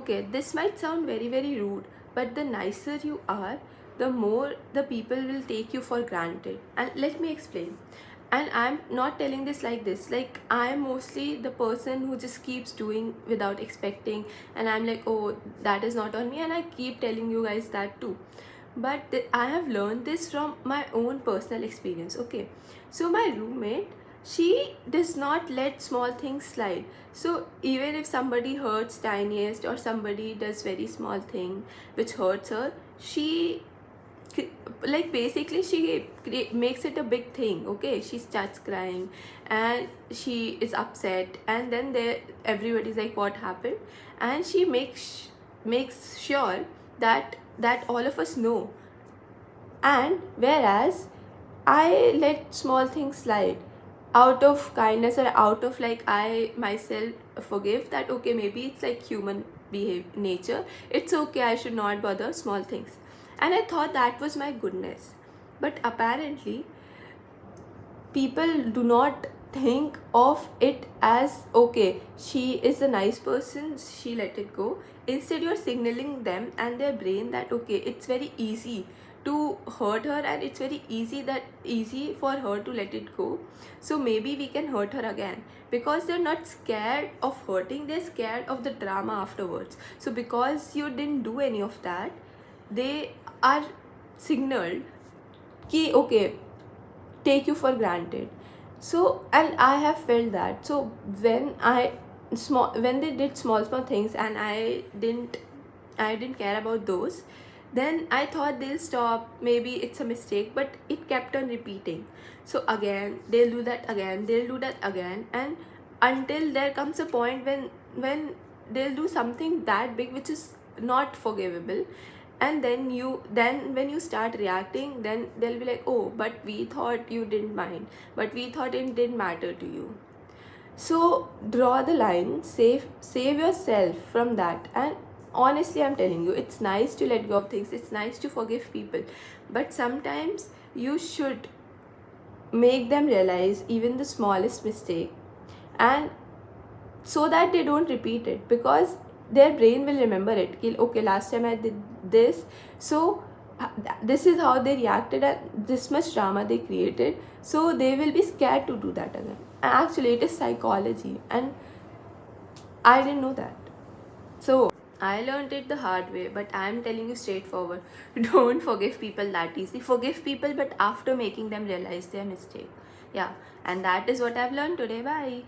okay, this might sound very, very rude, but the nicer you are, the more the people will take you for granted. And let me explain. And I'm not telling this like this. Like, I'm mostly the person who just keeps doing without expecting, and I'm like, oh, that is not on me, and I keep telling you guys that too. But I have learned this from my own personal experience. Okay, so my roommate, she does not let small things slide. So even if somebody hurts tiniest, or somebody does very small thing which hurts her, she like basically she makes it a big thing. Okay, she starts crying and she is upset, and then there everybody's like, what happened? And she makes sure that all of us know. And whereas I let small things slide out of kindness, or out of like I myself forgive that, okay, maybe it's like human nature, it's okay, I should not bother small things. And I thought that was my goodness. But apparently people do not think of it as, okay, she is a nice person, she let it go. Instead, you're signaling them and their brain that, okay, it's very easy to hurt her, and it's very easy for her to let it go, so maybe we can hurt her again. Because they're not scared of hurting, they're scared of the drama afterwards. So because you didn't do any of that, they are signaled ki, okay, take you for granted. So, and I have felt that. So when they did small things, and I didn't care about those, then I thought they'll stop, maybe it's a mistake, but it kept on repeating. So again they'll do that, again they'll do that again, and until there comes a point when they'll do something that big which is not forgivable. And then when you start reacting, then they'll be like, oh, but we thought you didn't mind, but we thought it didn't matter to you. So draw the line, save yourself from that. And honestly, I'm telling you, it's nice to let go of things, it's nice to forgive people, but sometimes you should make them realize even the smallest mistake, and so that they don't repeat it. Because their brain will remember it. Okay, last time I did this, so this is how they reacted, and this much drama they created, so they will be scared to do that again. And actually, it is psychology, and I didn't know that. So I learned it the hard way, but I'm telling you straightforward, don't forgive people that easily. Forgive people, but after making them realize their mistake. Yeah, and that is what I've learned today. Bye.